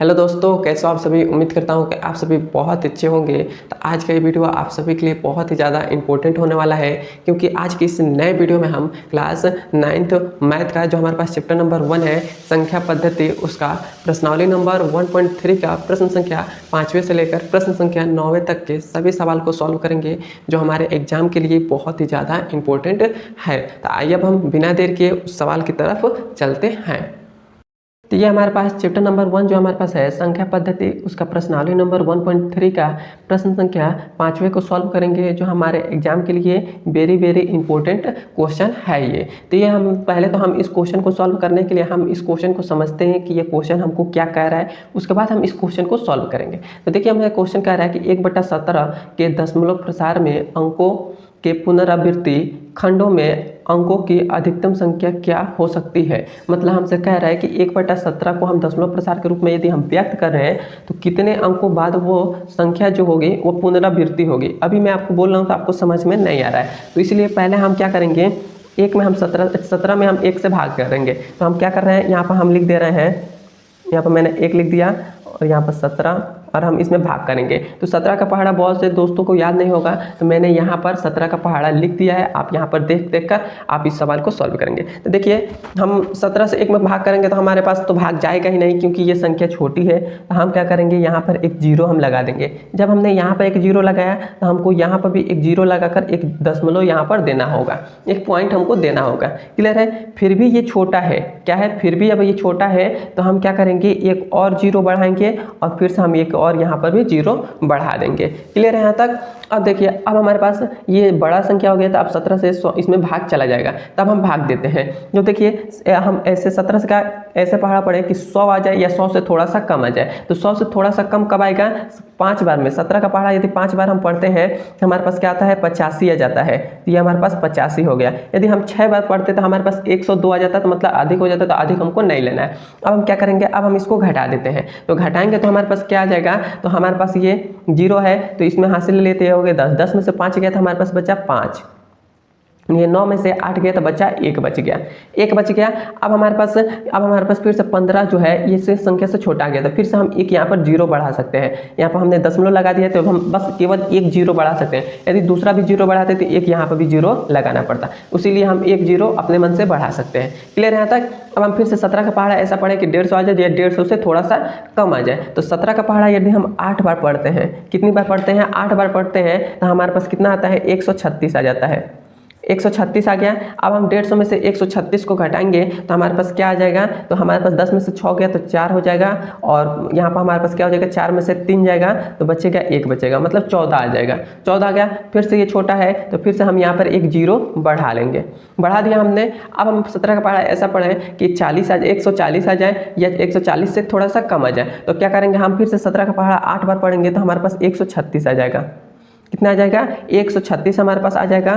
Hello दोस्तों, कैसे हो आप सभी। उम्मीद करता हूँ कि आप सभी बहुत अच्छे होंगे। तो आज का ये वीडियो आप सभी के लिए बहुत ही ज़्यादा इंपॉर्टेंट होने वाला है, क्योंकि आज की इस नए वीडियो में हम क्लास 9th मैथ का जो हमारे पास चैप्टर नंबर 1 है संख्या पद्धति, उसका प्रश्नावली नंबर 1.3 का प्रश्न संख्या 5वें से लेकर प्रश्न संख्या 9वें तक के सभी सवाल को सॉल्व करेंगे, जो हमारे एग्जाम के लिए बहुत ही ज़्यादा इंपॉर्टेंट है। तो आइए अब हम बिना देर के उस सवाल की तरफ चलते हैं। तो ये हमारे पास चैप्टर नंबर 1 जो हमारे पास है संख्या पद्धति, उसका प्रश्नावली नंबर 1.3 का प्रश्न संख्या 5वें को सॉल्व करेंगे, जो हमारे एग्जाम के लिए वेरी इंपॉर्टेंट क्वेश्चन है ये। तो ये हम पहले तो हम इस क्वेश्चन को सॉल्व करने के लिए हम इस क्वेश्चन को समझते हैं कि ये क्वेश्चन हमको क्या कह रहा है, उसके बाद हम इस क्वेश्चन को सॉल्व करेंगे। तो देखिए, हमें क्वेश्चन कह रहा है कि 1/17 के दशमलव प्रसार में अंकों के पुनरावृत्ति खंडों में अंकों की अधिकतम संख्या क्या हो सकती है। मतलब हमसे कह रहा है कि 1/17 को हम दशमलव प्रसार के रूप में यदि हम व्यक्त कर रहे हैं तो कितने अंकों बाद वो संख्या जो होगी वो पुनरावृत्ति होगी। अभी मैं आपको बोल रहा हूँ तो आपको समझ में नहीं आ रहा है, तो इसलिए पहले हम क्या करेंगे, एक में हम 17 में हम 1 से भाग करेंगे। तो हम क्या कर रहे हैं, यहाँ पर हम लिख दे रहे हैं, यहाँ पर मैंने 1 लिख दिया और यहाँ पर 17 और हम इसमें भाग करेंगे। तो 17 का पहाड़ा बहुत से दोस्तों को याद नहीं होगा, तो मैंने यहाँ पर 17 का पहाड़ा लिख दिया है। आप यहाँ पर देख कर आप इस सवाल को सॉल्व करेंगे। तो देखिए, हम 17 से 1 में भाग करेंगे तो हमारे पास तो भाग जाएगा ही नहीं, क्योंकि ये संख्या छोटी है। तो हम क्या करेंगे, यहाँ पर एक जीरो हम लगा देंगे। जब हमने यहाँ पर एक जीरो लगाया तो हमको यहाँ पर भी एक जीरो लगाकर एक दशमलव यहाँ पर देना होगा, एक पॉइंट हमको देना होगा। क्लियर है। फिर भी ये छोटा है, क्या है, फिर भी अब ये छोटा है तो हम क्या करेंगे, एक और जीरो बढ़ाएंगे और फिर से हम एक और यहाँ पर भी जीरो बढ़ा देंगे। क्लियर है यहाँ तक। अब देखिए, अब हमारे पास ये बड़ा संख्या हो गया, तो अब 17 से 100 इसमें भाग चला जाएगा, तब हम भाग देते हैं। जो देखिए, हम ऐसे 17 से का ऐसे पहाड़ा पड़े कि 100 आ जाए या 100 से थोड़ा सा कम आ जाए। तो 100 से थोड़ा सा कम कब आएगा, 5 बार में। 17 का पहाड़ा यदि 5 बार हम पढ़ते हैं तो हमारे पास क्या आता है, 85 आ जाता है। तो ये हमारे पास 85 हो गया। यदि हम 6 बार पढ़ते तो हमारे पास 102 आ जाता, तो मतलब अधिक हो जाता, तो अधिक हमको नहीं लेना है। अब हम क्या करेंगे, अब हम इसको घटा देते हैं। तो घटाएंगे तो हमारे पास क्या आ जाएगा, तो हमारे पास ये जीरो है तो इसमें हासिल ले लेते हो गए 10, 10 में से 5 गया तो हमारे पास बचा 5। ये 9 में से 8 गया तो बचा 1 बच गया, 1 बच गया। अब हमारे पास फिर से 15 जो है ये से संख्या से छोटा आ गया, तो फिर से हम एक यहाँ पर जीरो बढ़ा सकते हैं। यहाँ पर हमने दशमलव लगा दिया तो हम बस केवल एक जीरो बढ़ा सकते हैं। यदि दूसरा भी जीरो बढ़ाते तो एक यहाँ पर भी जीरो लगाना पड़ता, इसीलिए हम एक जीरो अपने मन से बढ़ा सकते हैं। क्लियर है यहाँ तक। अब हम फिर से 17 का पहाड़ा ऐसा पढ़े कि 150 आ जाए या 150 से थोड़ा सा कम आ जाए। तो 17 का पहाड़ा यदि हम 8 बार पढ़ते हैं, कितनी बार पढ़ते हैं, 8 बार पढ़ते हैं, तो हमारे पास कितना आता है, 136 आ जाता है। 136 आ गया। अब हम 150 में से 136 को घटाएंगे तो हमारे पास क्या आ जाएगा, तो हमारे पास 10 में से 6 गया तो 4 हो जाएगा, और यहाँ पर हमारे पास क्या हो जाएगा, 4 में से 3 जाएगा तो बचेगा 1 बचेगा, मतलब 14 आ जाएगा। 14 आ गया। फिर से ये छोटा है तो फिर से हम यहाँ पर एक जीरो बढ़ा लेंगे, बढ़ा दिया हमने। अब हम 17 का पहाड़ा ऐसा पढ़े कि 140 आ जाए या 140 से थोड़ा सा कम आ जाए। तो क्या करेंगे, हम फिर से 17 का पहाड़ा 8 बार पढ़ेंगे तो हमारे पास 136 आ जाएगा। कितना आ जाएगा, 136 हमारे पास आ जाएगा,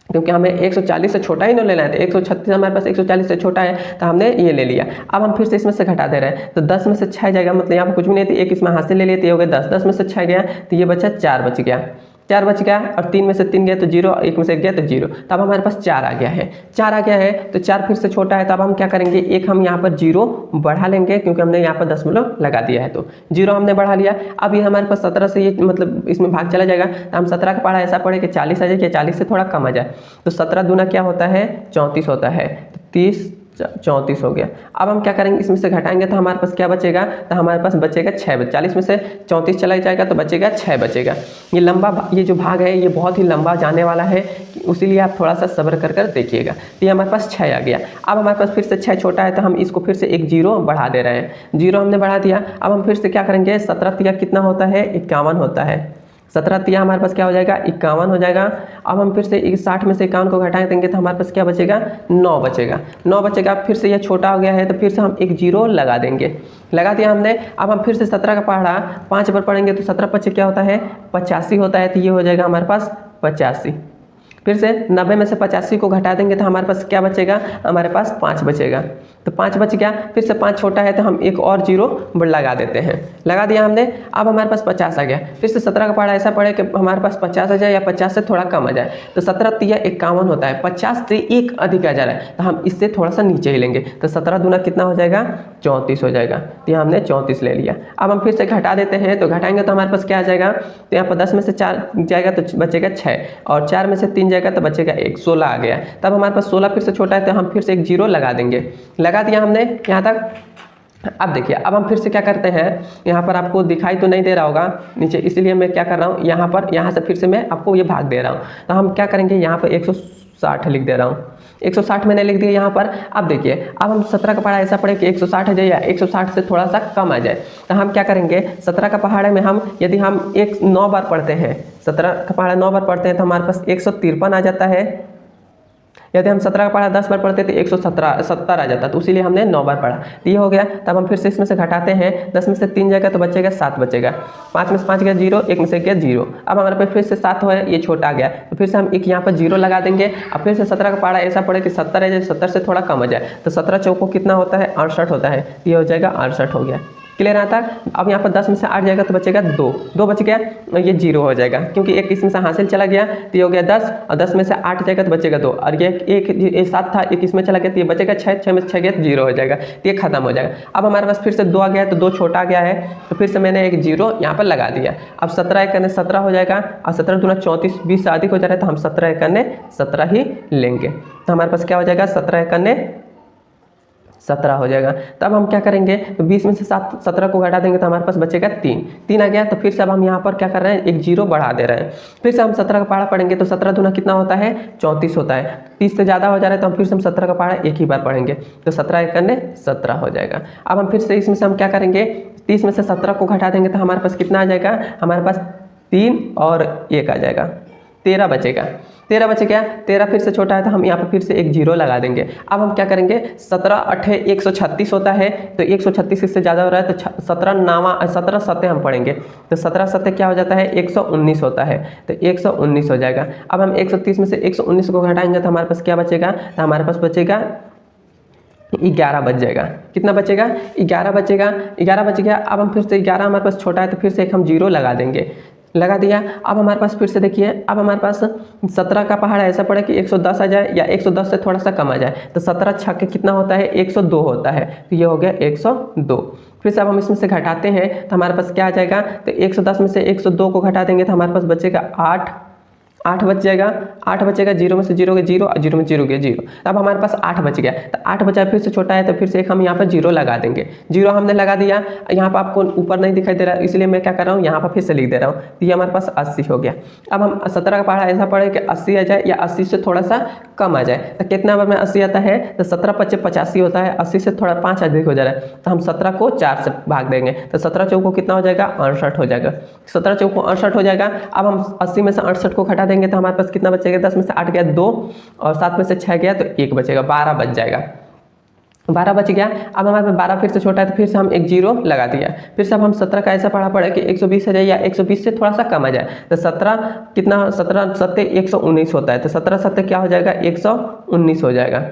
क्योंकि हमें 140 से छोटा ही नहीं लेना है। तो 136 हमारे पास 140 से छोटा है तो हमने ये ले लिया। अब हम फिर से इसमें से घटा दे रहे हैं, तो 10 में से 6 जाएगा, मतलब यहाँ पर कुछ भी नहीं थी, एक इसमें हासिल ले लिए तो ये हो गया 10, 10 में से 6 गया तो ये बचा 4 बच गया, 4 बच गया। और 3 में से 3 गया तो जीरो, 1 में से 1 गया तो जीरो, तब हमारे पास 4 आ गया है। 4 आ गया है तो 4 फिर से छोटा है, तब हम क्या करेंगे, एक हम यहाँ पर जीरो बढ़ा लेंगे, क्योंकि हमने यहाँ पर दशमलव लगा दिया है तो जीरो हमने बढ़ा लिया। अब ये हमारे पास 17 से ये मतलब इसमें भाग चला जाएगा, तो हम 17 का पहाड़ा ऐसा पढ़े कि 40 आ जाए, कि 40 से थोड़ा कम आ जाए। तो 17 दूना क्या होता है, 34 होता है। तो 30 34 हो गया। अब हम क्या करेंगे, इसमें से घटाएंगे तो हमारे पास क्या बचेगा, तो हमारे पास बचेगा 6। 40 में से 34 चला जाएगा तो बचेगा 6 बचेगा। ये लंबा, ये जो भाग है ये बहुत ही लंबा जाने वाला है, इसीलिए आप थोड़ा सा सब्र कर देखिएगा। तो ये हमारे पास 6 आ गया। अब हमारे पास फिर से 6 छोटा है तो हम इसको फिर से एक जीरो बढ़ा दे रहे हैं, जीरो हमने बढ़ा दिया। अब हम फिर से क्या करेंगे, 17 तिया कितना होता है, 51 होता है। 17 तिया हमारे पास क्या हो जाएगा, 51 हो जाएगा। अब हम फिर से 60 में से 51 को घटा देंगे तो हमारे पास क्या बचेगा, 9 बचेगा, 9 बचेगा। फिर से ये छोटा हो गया है तो फिर से हम एक जीरो लगा देंगे, लगा दिया हमने। अब हम फिर से 17 का पहाड़ा 5 बार पढ़ेंगे तो 17 पच्चीस क्या होता है, 85 होता है। तो ये हो जाएगा हमारे पास 85। फिर से 90 में से 85 को घटा देंगे तो हमारे पास क्या बचेगा, हमारे पास 5 बचेगा। तो 5 बच गया, फिर से 5 छोटा है तो हम एक और जीरो लगा देते हैं, लगा दिया हमने। अब हमारे पास 50 आ गया, फिर से 17 का पहाड़ा ऐसा पड़े कि हमारे पास 50 आ जाए या 50 से थोड़ा कम आ जाए। तो 17 तिया 51 होता है, 50 से एक अधिक आ जा रहा है तो हम इससे थोड़ा सा नीचे ही लेंगे। तो 17 दूना कितना हो जाएगा, 34 हो जाएगा। तो यहाँ हमने 34 ले लिया। अब हम फिर से घटा देते हैं, तो घटाएंगे तो हमारे पास क्या आ जाएगा, तो यहाँ पर 10 में से 4 जाएगा तो बचेगा 6, और 4 में से 3 जाएगा तो बचेगा 1, 16 आ गया। तब हमारे पास 16 फिर से छोटा है तो हम फिर से एक जीरो लगा देंगे, लगा दिया हमने यहाँ तक। अब देखिए, अब हम फिर से क्या करते हैं, यहाँ पर आपको दिखाई तो नहीं दे रहा होगा नीचे, इसलिए मैं क्या कर रहा हूँ, यहाँ से फिर से मैं आपको ये भाग दे रहा हूँ। तो हम क्या करेंगे, यहाँ पर 160 लिख दे रहा हूँ, 160 मैंने लिख दिया यहाँ पर। अब देखिए, अब हम 17 का पहाड़ा ऐसा पड़े कि 160 आ जाए या 160 से थोड़ा सा कम आ जाए। तो हम क्या करेंगे, 17 का पहाड़े में हम यदि हम 9 बार पढ़ते हैं, 17 का पहाड़ा 9 बार पढ़ते हैं तो हमारे पास 153 आ जाता है। यदि हम 17 का पढ़ा 10 बार पढ़ते तो 170 आ जाता, तो इसीलिए हमने 9 बार पढ़ा। तो ये हो गया। तब हम फिर से इसमें से घटाते हैं, 10 में से 3 जाएगा तो बचेगा 7 बचेगा, 5 में से 5 गया 0, 1 में से गया 0। अब हमारे पास फिर से 7 हो, ये छोटा आ गया, तो फिर से हम एक यहाँ पर 0 लगा देंगे। अब फिर से 17 का पढ़ा ऐसा पड़े कि 70 आ जाए, 70 से थोड़ा कम आ जाए, तो 17 चौको कितना होता है, 68 होता है। ये हो जाएगा 68 हो गया, क्लियर आता है। अब यहाँ पर 10 में से 8 जाएगा तो बचेगा 2 बच गया, ये 0 हो जाएगा क्योंकि एक इसमें से हासिल चला गया, तो ये हो गया 10, और 10 में से 8 जाएगा तो बचेगा 2, और ये 7 था, एक इसमें चला गया तो ये बचेगा 6 में से 6 गया तो 0 हो जाएगा, तो ये खत्म हो जाएगा। अब हमारे पास फिर से 2 आ गया है, तो 2 छोटा आ गया है, तो फिर से मैंने एक 0 यहाँ पर लगा दिया। अब 17 एकने 17 हो जाएगा, और 17 दूना 34, 20 से अधिक हो जा रहा है तो हम 17 एकने 17 ही लेंगे। तो हमारे पास क्या हो जाएगा, 17 एकने 17 हो जाएगा। तब हम क्या करेंगे, तो 20 में से 17 को घटा देंगे तो हमारे पास बचेगा 3 आ गया। तो फिर से अब हम यहाँ पर क्या कर रहे हैं, एक 0 बढ़ा दे रहे हैं। फिर से हम 17 का पहाड़ा पढ़ेंगे तो 17 दूना कितना होता है, 34 होता है। 30 से ज़्यादा हो जा रहा है तो हम फिर से हम 17 का पहाड़ा एक ही बार पढ़ेंगे, तो 17 एकने 17 हो जाएगा। अब हम फिर से इसमें से हम क्या करेंगे, 30 में से 17 को घटा देंगे तो हमारे पास कितना आ जाएगा, हमारे पास 3 और 1 आ जाएगा, 13 बचेगा। 13 बच गया, 13 फिर से छोटा है तो हम यहाँ पर फिर से एक 0 लगा देंगे। अब हम क्या करेंगे, 17 8 136 होता है, तो 136 इससे ज़्यादा हो रहा है तो 17 सत्ते हम पढ़ेंगे, तो 17 सत्ते क्या हो जाता है, 119 होता है, तो 119 हो जाएगा। अब हम 130 में से 119 को घटाएंगे तो हमारे पास क्या बचेगा, तो हमारे पास बचेगा 11 बच जाएगा। कितना बचेगा, 11 बचेगा, 11 बच गया। अब हम फिर से 11 हमारे पास छोटा है तो फिर से एक हम 0 लगा देंगे, लगा दिया। अब हमारे पास फिर से देखिए, अब हमारे पास 17 का पहाड़ा ऐसा पड़े कि 110 आ जाए या 110 से थोड़ा सा कम आ जाए, तो 17 छक्के कितना होता है, 102 होता है, तो ये हो गया 102। फिर से अब हम इसमें से घटाते हैं तो हमारे पास क्या आ जाएगा, तो 110 में से 102 को घटा देंगे तो हमारे पास बचेगा 8 बच जाएगा, 8 बचेगा, 0 में से 0 गया 0 और 0 में 0 गया 0। अब हमारे पास 8 बच गया, तो 8 बचा फिर से छोटा है तो फिर से एक हम यहाँ पर 0 लगा देंगे। 0 हमने लगा दिया, यहाँ पर आपको ऊपर नहीं दिखाई दे रहा है इसलिए मैं क्या कर रहा हूँ, यहाँ पर फिर से लिख दे रहा हूँ, तो ये हमारे पास 80 हो गया। अब हम 17 का पहाड़ा ऐसा पड़े कि 80 आ जाए या 80 से थोड़ा सा कम आ जाए, तो कितना बार में 80 आता है, तो 17 × 5 = 85 होता है, 80 से थोड़ा 5 अधिक हो जा रहा है तो हम 17 को 4 से भाग देंगे, तो 17 चौको कितना हो जाएगा, 68 हो जाएगा, 17 चौको 68 हो जाएगा। अब हम 80 में से 68 को घटा देंगे तो हमारे पास कितना बचेगा, 10 में से 8 गया 2 और 7 में से 6 गया तो 1 बचेगा, 12 बच जाएगा, 12 बच गया। अब हमारे पास 12 फिर से छोटा है तो फिर से हम एक 0 लगा दिया। फिर से अब हम 17 का ऐसा पढ़ा पड़े कि 120 आ जाए या 120 से थोड़ा सा कम आ जाए, तो 17 कितना, 17 सत्ते 119 होता है, तो 17 सत्ते क्या हो जाएगा, 119 हो जाएगा,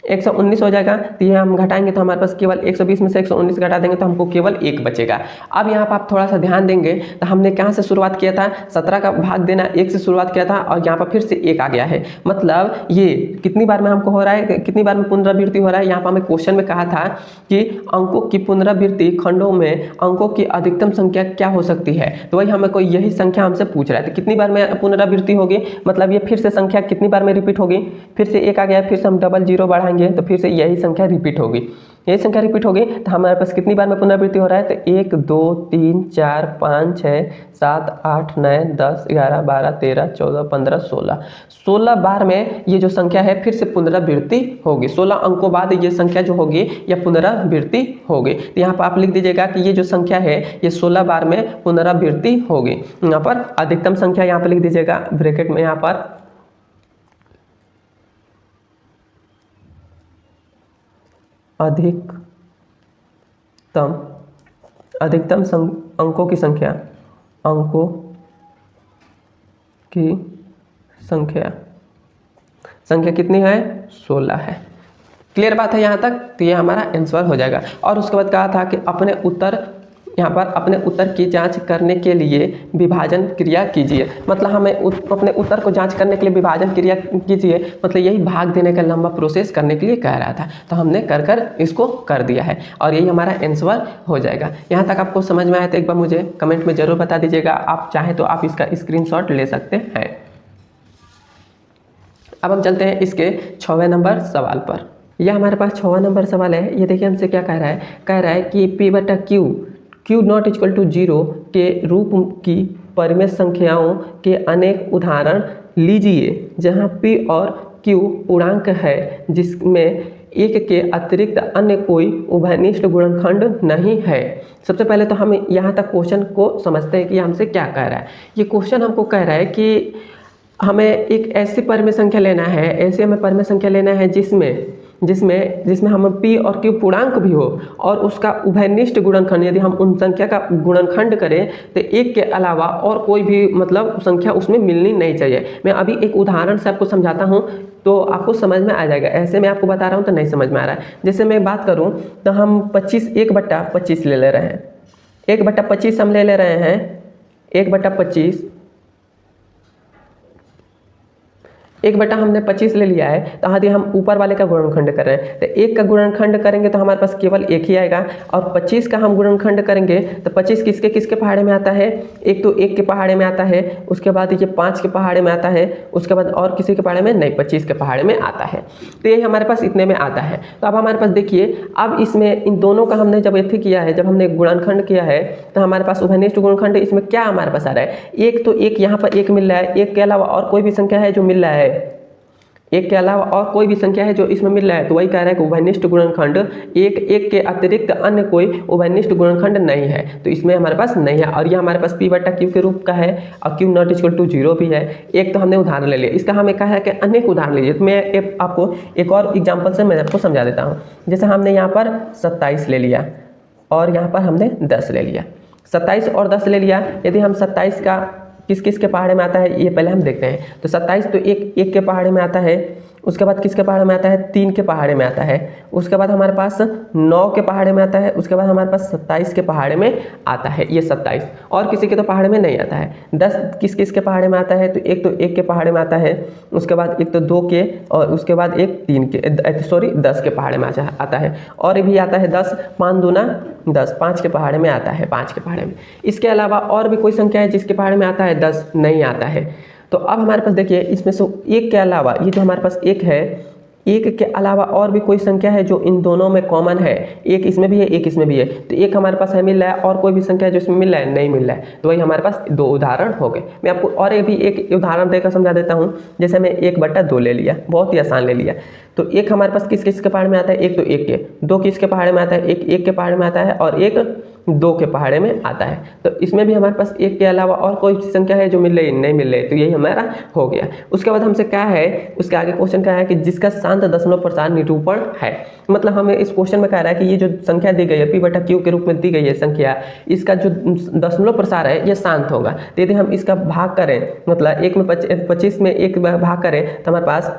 119 हो जाएगा। तो ये हम घटाएंगे तो हमारे पास केवल 120 में से 119 घटा देंगे तो हमको केवल 1 बचेगा। अब यहाँ पर आप थोड़ा सा ध्यान देंगे तो हमने कहाँ से शुरुआत किया था, 17 का भाग देना 1 से शुरुआत किया था और यहाँ पर फिर से 1 आ गया है, मतलब ये कितनी बार में हमको हो रहा है, कितनी बार में पुनरावृत्ति हो रहा है। यहाँ पर हमें क्वेश्चन में कहा था कि अंकों की पुनरावृत्ति खंडों में अंकों की अधिकतम संख्या क्या हो सकती है, तो वही हमें कोई यही संख्या हमसे पूछ रहा है, तो कितनी बार में पुनरावृत्ति होगी, मतलब ये फिर से संख्या कितनी बार में रिपीट होगी। फिर से 1 आ गया, फिर से हम डबल 0 बढ़ाएंगे तो फिर से यही संख्या रिपीट होगी, यही संख्या रिपीट होगी। तो हमारे पास कितनी बार में पुनरावृत्ति हो रहा है, तो 1 2 3 4 5 6 7 8 9 10 11 12 13 14 15 16 बार में ये जो संख्या है फिर से पुनरावृत्ति होगी। 16 अंकों बाद ये संख्या जो होगी यह पुनरावृत्ति होगी। तो यहाँ पर आप लिख दीजिएगा कि ये जो संख्या है ये 16 बार में पुनरावृत्ति होगी। यहाँ पर अधिकतम संख्या यहाँ पर लिख दीजिएगा ब्रैकेट में, यहाँ पर अधिकतम अंकों की संख्या कितनी है, 16 है। क्लियर बात है यहाँ तक? तो ये हमारा आंसर हो जाएगा। और उसके बाद कहा था कि अपने उत्तर, यहाँ पर अपने उत्तर की जांच करने के लिए विभाजन क्रिया कीजिए। मतलब हमें अपने उत्तर को जांच करने के लिए विभाजन क्रिया कीजिए, मतलब यही भाग देने का लंबा प्रोसेस करने के लिए कह रहा था। तो हमने कर इसको कर दिया है और यही हमारा आंसर हो जाएगा। यहाँ तक आपको समझ में आया तो एक बार मुझे कमेंट में ज़रूर बता दीजिएगा। आप चाहें तो आप इसका स्क्रीनशॉट ले सकते हैं। अब हम चलते हैं इसके 6वें नंबर सवाल पर। यह हमारे पास 6वां नंबर सवाल है। ये देखिए हमसे क्या कह रहा है, कह रहा है कि P/Q नॉट इक्वल टू 0 के रूप की परिमेय संख्याओं के अनेक उदाहरण लीजिए जहां P और Q पूर्णांक है जिसमें एक के अतिरिक्त अन्य कोई उभयनिष्ठ गुणनखंड नहीं है। सबसे पहले तो हम यहाँ तक क्वेश्चन को समझते हैं कि हमसे क्या कह रहा है। ये क्वेश्चन हमको कह रहा है कि हमें एक ऐसी परिमेय संख्या लेना है, ऐसी हमें परिमेय संख्या लेना है जिसमें हम P और Q पूर्णांक भी हो और उसका उभयनिष्ठ गुणनखंड, यदि हम उन संख्या का गुणनखंड करें तो एक के अलावा और कोई भी मतलब संख्या उसमें मिलनी नहीं चाहिए। मैं अभी एक उदाहरण से आपको समझाता हूँ तो आपको समझ में आ जाएगा। ऐसे मैं आपको बता रहा हूँ तो नहीं समझ में आ रहा है। जैसे मैं बात करूँ तो हम 1/25 ले रहे हैं। 1/25 हम ले रहे हैं। 1/25 हमने 25 ले लिया है। तो यदि हम ऊपर वाले का गुणनखंड कर रहे हैं तो 1 का गुणनखंड करेंगे तो हमारे पास केवल 1 ही आएगा और 25 का हम गुणनखंड करेंगे तो 25 किसके किसके पहाड़े में आता है? एक तो 1 के पहाड़े में आता है, उसके बाद ये 5 के पहाड़े में आता है, उसके बाद और किसी के पहाड़े में नहीं, 25 के पहाड़े में आता है। तो यही हमारे पास इतने में आता है। तो अब हमारे पास देखिए, अब इसमें इन दोनों का हमने जब एथी किया है, जब हमने गुणनखंड किया है तो हमारे पास उभयनिष्ठ गुणनखंड इसमें क्या हमारे पास आ रहा है? एक तो एक यहाँ पर 1 मिल रहा है, 1 के अलावा और कोई भी संख्या है जो मिल रहा है, 1 के अलावा और कोई भी संख्या है जो इसमें मिल रहा है, तो वही कह रहा है कि उभयनिष्ठ गुणनखंड 1 के अतिरिक्त अन्य कोई उभयनिष्ठ गुणनखंड नहीं है। तो इसमें हमारे पास नहीं है और ये हमारे पास P/Q के रूप का है और Q नॉट इक्वल टू 0 भी है। एक तो हमने उदाहरण ले लिया, इसका हमें कहा है कि अनेक उदाहरण लीजिए। तो मैं आपको एक और एग्जाम्पल से मैं आपको समझा देता हूँ। जैसे हमने यहाँ पर 27 ले लिया और यहाँ पर हमने 10 ले लिया। 27 और 10 ले लिया। यदि हम 27 का किस किस के पहाड़े में आता है ये पहले हम देखते हैं। तो 27 तो एक के पहाड़े में आता है, उसके बाद किसके पहाड़े में आता है? 3 के पहाड़े में आता है, उसके बाद हमारे पास 9 के पहाड़े में आता है, उसके बाद हमारे पास 27 के पहाड़े में आता है। ये 27 और किसी के तो पहाड़े में नहीं आता है। 10 किस किस के पहाड़े में आता है? तो 1 के पहाड़े में आता है, उसके बाद 1 तो 2 के और उसके बाद 1 3 के 10 के पहाड़े में आता है और भी आता है 10, 5 दूना 10, 5 के पहाड़े में आता है, 5 के पहाड़े में। इसके अलावा और भी कोई संख्या है जिसके पहाड़े में आता है? 10 नहीं आता है। तो अब हमारे पास देखिए, इसमें से 1 के अलावा ये जो हमारे पास 1 है, 1 के अलावा और भी कोई संख्या है जो इन दोनों में कॉमन है। 1 इसमें भी है, 1 इसमें भी है। तो 1 हमारे पास है मिल रहा है और कोई भी संख्या है जो इसमें मिल रहा है नहीं मिल रहा है। तो वही हमारे पास 2 उदाहरण हो गए। मैं आपको और भी एक उदाहरण देकर समझा देता हूँ। जैसे मैं 1/2 ले लिया, बहुत ही आसान ले लिया। तो 1 हमारे पास किस किस के पहाड़े में आता है? 1 तो 1 के, 2 किसके पहाड़े में आता है? 1 के पहाड़े में आता है और 1 2 के पहाड़े में आता है। तो इसमें भी हमारे पास 1 के अलावा और कोई संख्या है जो मिल रही नहीं मिल रही, तो यही हमारा हो गया। उसके बाद हमसे क्या है, उसके आगे क्वेश्चन क्या है कि जिसका शांत दशमलव प्रसार निरूपण है। मतलब हमें इस क्वेश्चन में कह रहा है कि ये जो संख्या दी गई है P/Q के रूप में दी गई है संख्या, इसका जो दशमलव प्रसार है ये शांत होगा। तो यदि हम इसका भाग करें, मतलब 1 में 25 में 1 भाग करें तो हमारे पास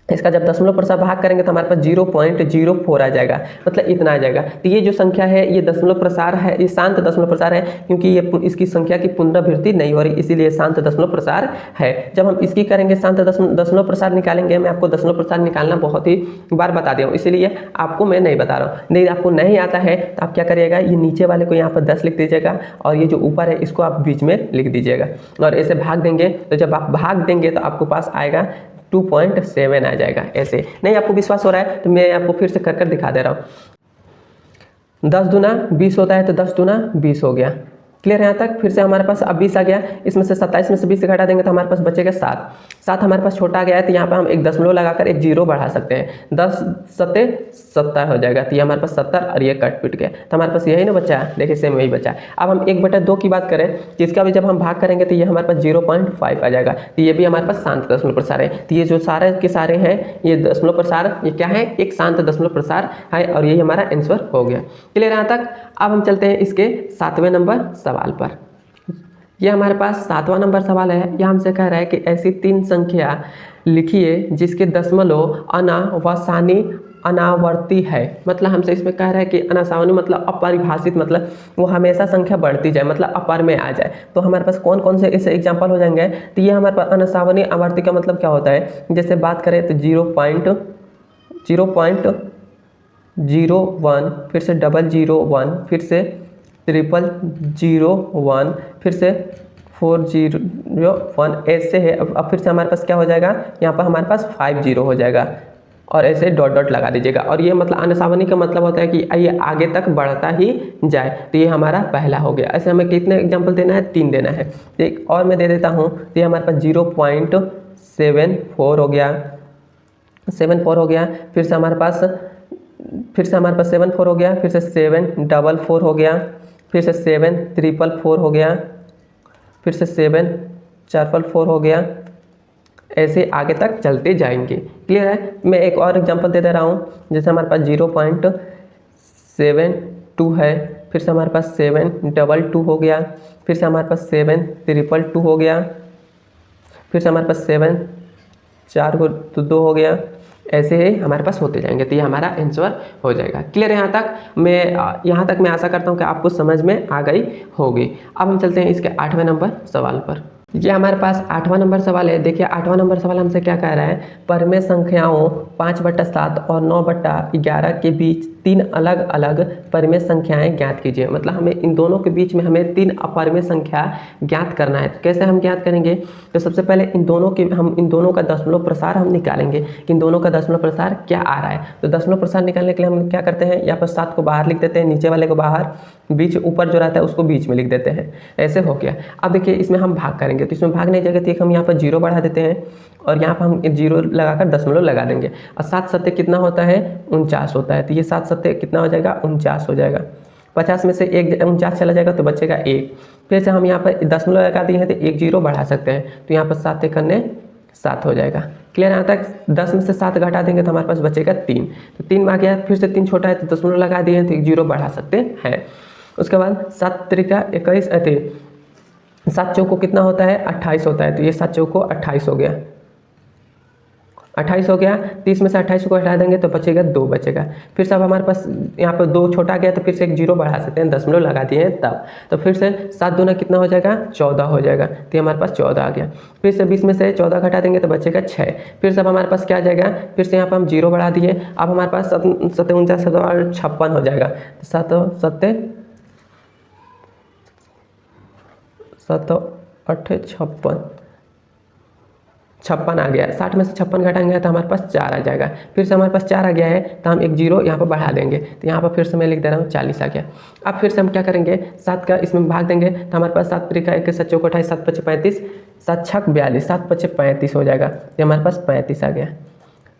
इसका जब दशमलव प्रसार भाग करेंगे तो हमारे पास 0.04 आ जाएगा, मतलब इतना आ जाएगा। तो ये जो संख्या है ये दशमलव प्रसार है, ये शांत दशमलव प्रसार है क्योंकि ये इसकी संख्या की पुनरावृत्ति नहीं हो रही, इसीलिए शांत दशमलव प्रसार है। जब हम इसकी करेंगे शांत दशमलव प्रसार निकालेंगे, मैं आपको दशमलव प्रसार निकालना बहुत ही बार बता दिया हूँ, इसीलिए आपको मैं नहीं बता रहा हूँ। नहीं आपको नहीं आता है तो आप क्या करिएगा, ये नीचे वाले को यहाँ पर 10 लिख दीजिएगा और ये जो ऊपर है इसको आप बीच में लिख दीजिएगा और ऐसे भाग देंगे। तो जब आप भाग देंगे तो आपको पास आएगा 2.7 आ जाएगा। ऐसे नहीं आपको विश्वास हो रहा है तो मैं आपको फिर से कर दिखा दे रहा हूँ। 10 दूना 20 होता है तो 10 दूना 20 हो गया। क्लियर है यहाँ तक? फिर से हमारे पास अब 20 आ गया, इसमें से 27 में से 20 घटा देंगे तो हमारे पास बचेगा 7 हमारे पास छोटा आ गया है तो यहाँ पर हम एक दशमलव लगाकर एक 0 बढ़ा सकते हैं। 10 7 70 हो जाएगा, तो ये हमारे पास 70 और ये कट पिट गया, तो हमारे पास यही ना बचा है। देखिए सेम वही बचा है। अब हम 1/2 की बात करें, जिसका भी जब हम भाग करेंगे तो ये हमारे पास 0.5 आ जाएगा, तो ये भी हमारे पास शांत दशमलव प्रसार है। तो ये जो सारे के सारे हैं ये दशमलव प्रसार, ये क्या है, एक शांत दशमलव प्रसार है और यही हमारा आंसर हो गया। क्लियर यहाँ तक? अब हम चलते हैं इसके 7वें नंबर सवाल पर। यह हमारे पास 7वां नंबर सवाल है। यह हमसे कह रहा है कि ऐसी 3 संख्या लिखिए जिसके दशमलव, आना व सानी अनावर्ती है। मतलब हमसे इसमें कह रहा है कि अनासावनी मतलब अपरिभाषित, मतलब वो हमेशा संख्या बढ़ती जाए, मतलब अपर में आ जाए। तो हमारे पास कौन कौन से इससे एग्जाम्पल हो जाएंगे, तो ये हमारे पास अनासावनी आवर्ती का मतलब क्या होता है, जैसे बात करें तो 0.01, फिर से 001, फिर से 0001, फिर से 401, ऐसे है। अब फिर से हमारे पास क्या हो जाएगा, यहाँ पर हमारे पास 50 हो जाएगा, और ऐसे डॉट डॉट लगा दीजिएगा। और ये मतलब अनासावनी का मतलब होता है कि ये आगे तक बढ़ता ही जाए। तो ये हमारा पहला हो गया। ऐसे हमें कितने एग्जाम्पल देना है, 3 देना है। एक और मैं दे देता हूँ, तो ये हमारे पास 0.74 हो गया, 74 हो गया। फिर से हमारे पास 74 हो गया, फिर से 744 हो गया, फिर से 7444 हो गया, फिर से 7444 हो गया, ऐसे आगे तक चलते जाएंगे। क्लियर है। मैं एक और एग्जांपल दे रहा हूँ, जैसे हमारे पास 0.72 है, फिर से हमारे पास 722 हो गया, फिर से हमारे पास 7322 हो गया, फिर से हमारे पास 742 हो गया, ऐसे ही हमारे पास होते जाएंगे। तो ये हमारा आंसर हो जाएगा। क्लियर है। यहाँ तक मैं आशा करता हूँ कि आपको समझ में आ गई होगी। अब हम चलते हैं इसके 8वें नंबर सवाल पर। ये हमारे पास 8वां नंबर सवाल है। देखिए 8वां नंबर सवाल हमसे क्या कह रहा है, परमेय संख्याओं 5/7 और 9/11 के बीच 3 अलग अलग परमेय संख्याएं ज्ञात कीजिए। मतलब हमें इन दोनों के बीच में हमें 3 अपरमेय संख्या ज्ञात करना है। तो कैसे हम ज्ञात करेंगे, तो सबसे पहले इन दोनों का दशमलव प्रसार हम निकालेंगे कि इन दोनों का दशमलव प्रसार क्या आ रहा है। तो दशमलव प्रसार निकालने के लिए हम क्या करते हैं, यहाँ पर 7 को बाहर लिख देते हैं, नीचे वाले को बाहर, बीच ऊपर जो रहता है उसको बीच में लिख देते हैं। ऐसे हो गया। अब देखिए इसमें हम भाग करेंगे, तो इसमें भाग नहीं जगह थी, हम यहाँ पर 0 बढ़ा देते हैं और यहाँ पर हम 0 लगाकर दशमलव लगा देंगे। और 7 सत्ते कितना होता है, 49 होता है। तो ये 7 सत्ते कितना हो जाएगा, 49 हो जाएगा। 50 में से 49 चला जाएगा तो बचेगा 1। फिर से हम यहाँ पर दशमलव लगा दिए हैं तो 1 0 बढ़ा सकते हैं, तो यहाँ पर 7 एकन्ने 7 हो जाएगा। क्लियर। यहाँ तक 10 में से 7 घटा देंगे तो हमारे पास बचेगा 3। तो 3 में आ गया, फिर से 3 छोटा है तो दशमलव लगा दिए हैं तो 1 0 बढ़ा सकते हैं। उसके बाद 7 त्रिका 21 अति 7 चौको कितना होता है, 28 होता है। तो ये 7 चौको 28 हो गया, 28 हो गया। 30 में से 28 को हटा देंगे तो बचेगा 2 बचेगा। फिर से अब हमारे पास यहाँ पर 2 छोटा गया तो फिर से 1 0 बढ़ा सकते हैं, दशमलव लगा दिए हैं तब। तो फिर से 7 दूना कितना हो जाएगा, 14 हो जाएगा। तो ये हमारे पास 14 आ गया। फिर से 20 में से 14 घटा देंगे तो बचेगा 6। फिर से अब हमारे पास क्या आ जाएगा, फिर से यहाँ पर हम 0 बढ़ा दिए। अब हमारे पास 7 49 56 हो जाएगा। 7 7 7 8 56 आ गया। 60 में से 56 घटाएंगे तो हमारे पास 4 आ जाएगा। फिर से हमारे पास 4 आ गया है तो हम 1 0 यहाँ पर बढ़ा देंगे, तो यहाँ पर फिर से मैं लिख दे रहा हूँ 40 आ गया। अब फिर से हम क्या करेंगे, 7 का इसमें भाग देंगे तो हमारे पास 7 त्रिका 21 7 चौको 28 7 5 35 7 6 42 7 5 35 हो जाएगा। तो हमारे पास 35 आ गया।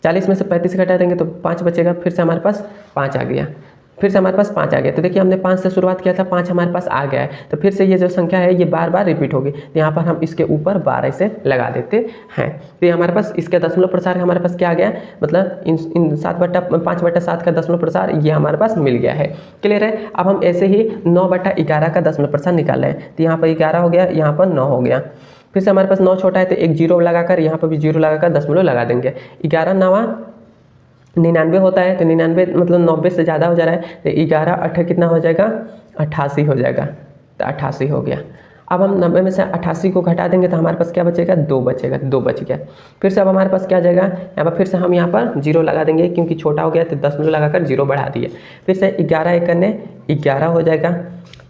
40 में से 35 घटा देंगे तो 5 बचेगा। फिर से हमारे पास 5 आ गया। फिर से हमारे पास 5 आ गया। तो देखिए हमने 5 से शुरुआत किया था, 5 हमारे पास आ गया है। तो फिर से ये जो संख्या है ये बार बार रिपीट होगी, तो यहाँ पर हम इसके ऊपर 12 से लगा देते हैं। तो ये हमारे पास इसका दशमलव प्रसार हमारे पास क्या आ गया, मतलब इन 5/7 का दशमलव प्रसार ये हमारे पास मिल गया है। क्लियर है। अब हम ऐसे ही 9/11 का दशमलव प्रसार निकाल रहे हैं। तो यहाँ पर 11 हो गया, यहाँ पर 9 हो गया। फिर से हमारे पास 9 छोटा है तो 1 0 लगाकर यहाँ पर भी 0 लगाकर दशमलव लगा देंगे। 11 9 99 होता है, तो 99 मतलब 90 से ज़्यादा हो जा रहा है, तो 11 8 कितना हो जाएगा, 88 हो जाएगा। तो 88 हो गया। अब हम 90 में से 88 को घटा देंगे तो हमारे पास क्या बचेगा, 2 बचेगा। 2 बच गया। फिर से अब हमारे पास क्या आ जाएगा, यहाँ पर फिर से हम यहाँ पर 0 लगा देंगे क्योंकि छोटा हो गया तो दशमलव लगाकर 0 बढ़ा दिए। फिर से 11 एकन्ने 11 हो जाएगा।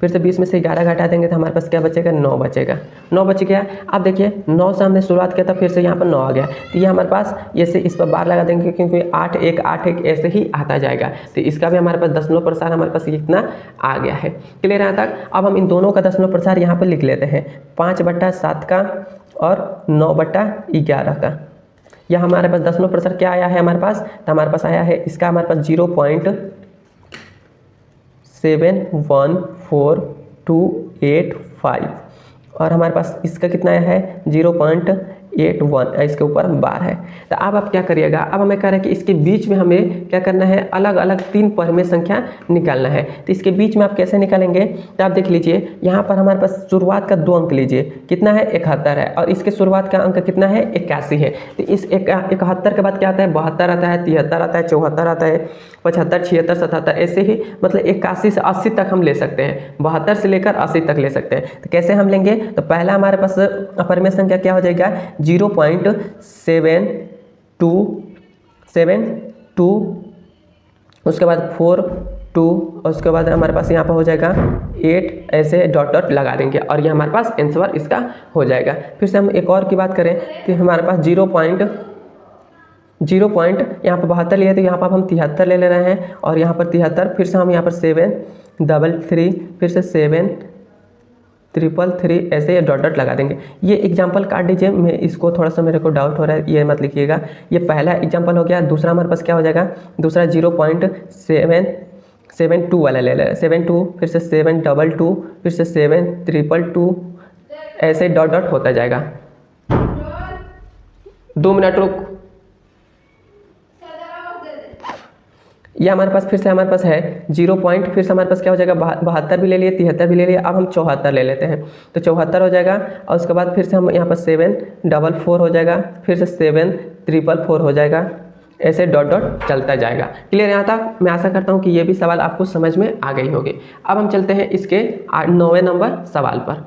फिर से 20 में से 11 घटा देंगे तो हमारे पास क्या बचेगा, 9 बचेगा। 9 बच गया। अब देखिए 9 से हमने शुरुआत किया था, फिर से यहाँ पर 9 आ गया। तो ये हमारे पास ये से इस पर बार लगा देंगे क्योंकि 8 1 8 1 ऐसे ही आता जाएगा। तो इसका भी हमारे पास दशमलव प्रसार हमारे पास कितना आ गया है। क्लियर है तक। अब हम इन दोनों का दशमलव प्रसार यहाँ पर लिख लेते हैं, 5/7 का और 9/11 का। यह हमारे पास दशमलव प्रसार क्या आया है हमारे पास, तो हमारे पास आया है इसका हमारे पास 0.71425 और हमारे पास इसका कितना आया है 0.8 8 1 इसके ऊपर बार है। तो अब आप क्या करिएगा, अब हमें कह रहा है कि इसके बीच में हमें क्या करना है, अलग अलग 3 परिमेय संख्या निकालना है। तो इसके बीच में आप कैसे निकालेंगे, तो आप देख लीजिए यहाँ पर हमारे पास शुरुआत का 2 अंक लीजिए, कितना है 71 है, और इसके शुरुआत का अंक कितना है 81 है। तो इस 71 के बाद क्या आता है 72 आता है, 73 आता है, 74 आता है, 75 76 77 ऐसे ही मतलब 81 से 80 तक हम ले सकते हैं, 72 से लेकर 80 तक ले सकते हैं। तो कैसे हम लेंगे, तो पहला हमारे पास परिमेय संख्या क्या हो जाएगा 0.7272, उसके बाद 4 2, और उसके बाद हमारे पास यहाँ पर हो जाएगा 8, ऐसे डॉट डॉट लगा देंगे और ये हमारे पास आंसर इसका हो जाएगा। फिर से हम एक और की बात करें तो हमारे पास 0 यहाँ पर 72 लिए तो यहाँ पर हम 73 ले रहे हैं, और यहाँ पर 73, फिर से हम यहाँ पर 7 3 फिर से 7 3 3 ऐसे डॉट डॉट लगा देंगे। ये एग्जाम्पल काट दीजिए, मैं इसको थोड़ा सा मेरे को डाउट हो रहा है, ये मत लिखिएगा। ये पहला एग्जाम्पल हो गया। दूसरा हमारे पास क्या हो जाएगा, दूसरा 0.772 वाला ले लें, 72 फिर से 722 फिर से 7 222 ऐसे डॉट डॉट होता जाएगा। 2 मिनट रुक। ये हमारे पास फिर से हमारे पास है 0 पॉइंट, फिर से हमारे पास क्या हो जाएगा 72 भी ले लिए, 73 भी ले लिए, अब हम 74 ले लेते हैं तो 74 हो जाएगा। और उसके बाद फिर से हम यहाँ पर 744 हो जाएगा, फिर से 7 444 हो जाएगा, ऐसे डॉट डॉट चलता जाएगा। क्लियर यहाँ तक? मैं आशा करता हूँ कि ये भी सवाल आपको समझ में आ गई होगी। अब हम चलते हैं इसके 9वें नंबर सवाल पर।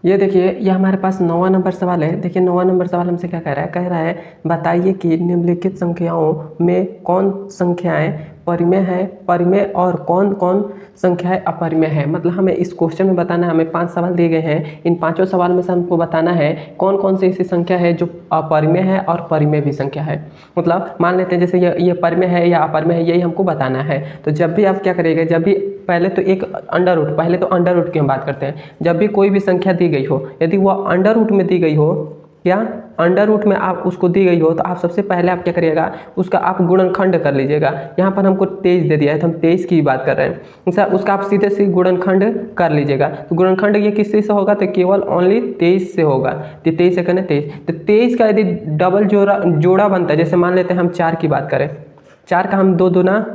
ये देखिए, ये हमारे पास 9वां नंबर सवाल है। देखिए 9वां नंबर सवाल हमसे क्या कह रहा है बताइए कि निम्नलिखित संख्याओं में कौन संख्याएं परिमेय है, परिमेय और कौन कौन संख्याएं अपरिमेय है। मतलब हमें इस क्वेश्चन में बताना है, हमें 5 सवाल दिए गए हैं, इन 5 सवाल में से हमको बताना है कौन कौन सी ऐसी संख्या है जो अपरिमेय है और परिमेय भी संख्या है। मतलब मान लेते हैं जैसे ये परिमेय है या अपरिमेय है, यही हमको बताना है। तो जब भी आप क्या करिएगा, जब भी पहले तो एक अंडर रूट, पहले तो अंडर रूट की हम बात करते हैं। जब भी कोई भी संख्या दी गई हो, यदि वह अंडर रूट में दी गई हो या अंडर रूट में आप उसको दी गई हो, तो आप सबसे पहले आप क्या करिएगा, उसका आप गुणनखंड कर लीजिएगा। यहाँ पर हमको 23 दे दिया है तो हम 23 की बात कर रहे हैं, उसका आप सीधे से गुणनखंड कर लीजिएगा। तो गुणनखंड ये किससे से होगा, तो केवल ओनली 23 से होगा। तो 23 से करने 23, तो 23 का यदि डबल जोड़ा बनता है, जैसे मान लेते हैं हम 4 की बात करें, 4 का हम 2 दूना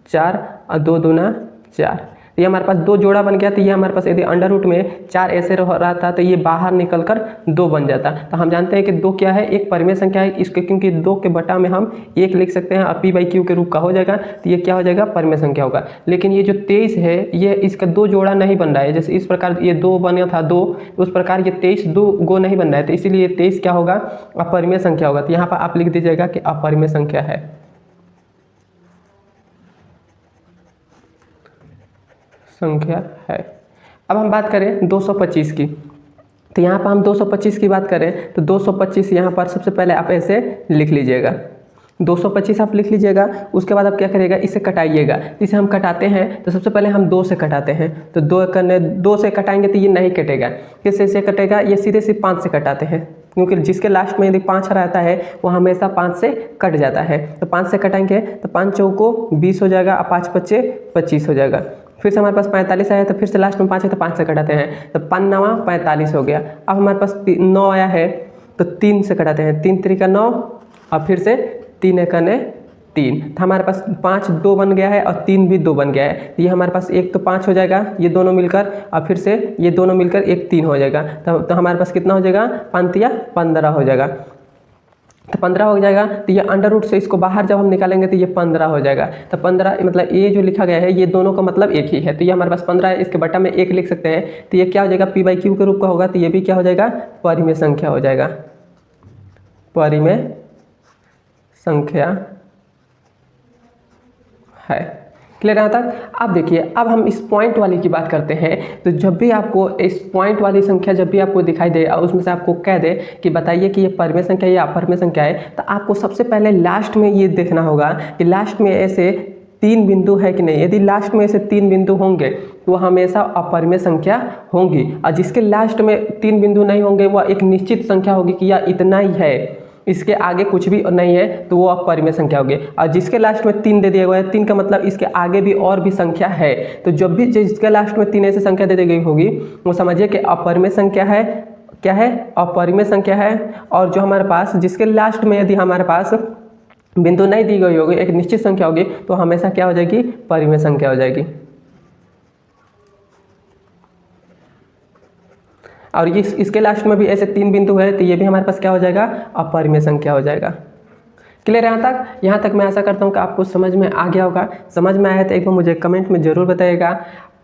4 और 2 दूना 4, ये हमारे पास 2 जोड़ा बन गया। तो ये हमारे पास यदि अंडर रूट में 4 ऐसे रहा था तो ये बाहर निकल कर 2 बन जाता। तो हम जानते हैं कि 2 क्या है, एक परिमेय संख्या है इसके, क्योंकि 2 के बटा में हम 1 लिख सकते हैं और p/q के रूप का हो जाएगा, तो ये क्या हो जाएगा, परिमेय संख्या होगा। लेकिन ये जो 23 है, ये इसका 2 जोड़ा नहीं बन रहा है। जैसे इस प्रकार ये 2 बना था 2, उस प्रकार ये 23 2 नहीं बन रहा है, तो इसीलिए 23 क्या होगा, अपरिमेय संख्या होगा। तो यहाँ पर आप लिख दीजिएगा कि अपरिमेय संख्या है। अब हम बात करें 225 की, तो यहाँ पर हम 225 की बात करें तो 225 यहाँ पर सबसे पहले आप ऐसे लिख लीजिएगा, 225 आप लिख लीजिएगा। उसके बाद आप क्या करिएगा, इसे कटाइएगा। इसे हम कटाते हैं तो सबसे पहले हम 2 से कटाते हैं, तो 2 से कटाएंगे तो ये नहीं कटेगा। किससे से कटेगा, ये सीधे से 5 से कटाते हैं, क्योंकि जिसके लास्ट में यदि 5 रहता है वो हमेशा 5 से कट जाता है। तो 5 से कटाएंगे तो 5 चौको 20 हो जाएगा और 5 पच्चे 25 हो जाएगा। फिर से हमारे पास 45 आया तो फिर से लास्ट में 5 है तो 5 से कटाते हैं, तो 5 9 45 हो गया। अब हमारे पास 9 आया है तो 3 से कटाते हैं, 3 3 का 9 और फिर से 3 1 3, तो हमारे पास 5 2 बन गया है और 3 भी 2 बन गया है। तो ये हमारे पास 1 तो 5 हो जाएगा, ये दोनों मिलकर, और फिर से ये दोनों मिलकर 1 3 हो जाएगा। तो हमारे पास कितना हो जाएगा, 5 या 15 हो जाएगा। तो 15 हो जाएगा। तो ये अंडर रूट से इसको बाहर जब हम निकालेंगे तो ये 15 हो जाएगा। तो 15 मतलब ये जो लिखा गया है ये दोनों का मतलब एक ही है, तो ये हमारे पास 15 है, इसके बटा में 1 लिख सकते हैं। तो ये क्या हो जाएगा, p/q के रूप का होगा। तो ये भी क्या हो जाएगा, परिमेय संख्या हो जाएगा, परिमेय संख्या है। क्लियर यहाँ तक? अब देखिए, अब हम इस पॉइंट वाली की बात करते हैं। तो जब भी आपको इस पॉइंट वाली संख्या जब भी आपको दिखाई दे और उसमें से आपको कह दे कि बताइए कि ये परिमेय संख्या या अपरिमेय संख्या है, तो आपको सबसे पहले लास्ट में ये देखना होगा कि लास्ट में ऐसे 3 बिंदु है कि नहीं। यदि लास्ट में ऐसे 3 बिंदु होंगे तो वह हमेशा अपरिमेय संख्या होंगी, और जिसके लास्ट में 3 बिंदु नहीं होंगे वह एक निश्चित संख्या होगी कि यह इतना ही है, इसके आगे कुछ भी नहीं है, तो वो अपरिमेय संख्या होगी। और जिसके लास्ट में 3 दे दिया गया है, 3 का मतलब इसके आगे भी और भी संख्या है। तो जब भी जिसके लास्ट में 3 ऐसी संख्या दे दी गई होगी वो समझिए कि अपरिमेय संख्या है। क्या है, अपरिमेय संख्या है। और जो हमारे पास जिसके लास्ट में यदि हमारे पास बिंदु नहीं दी गई होगी, एक निश्चित संख्या होगी, तो हमेशा क्या हो जाएगी, परिमेय संख्या हो जाएगी। और ये इसके लास्ट में भी ऐसे 3 बिंदु है, तो ये भी हमारे पास क्या हो जाएगा, अपरिमेय संख्या हो जाएगा। क्लियर है यहाँ तक मैं आशा करता हूँ कि आपको समझ में आ गया होगा। समझ में आया तो एक बार मुझे कमेंट में ज़रूर बताइएगा,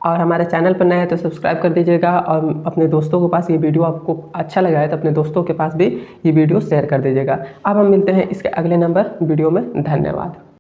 और हमारे चैनल पर नए हैं तो सब्सक्राइब कर दीजिएगा, और अपने दोस्तों के पास ये वीडियो आपको अच्छा लगा है तो अपने दोस्तों के पास भी ये वीडियो शेयर कर दीजिएगा। अब हम मिलते हैं इसके अगले नंबर वीडियो में। धन्यवाद।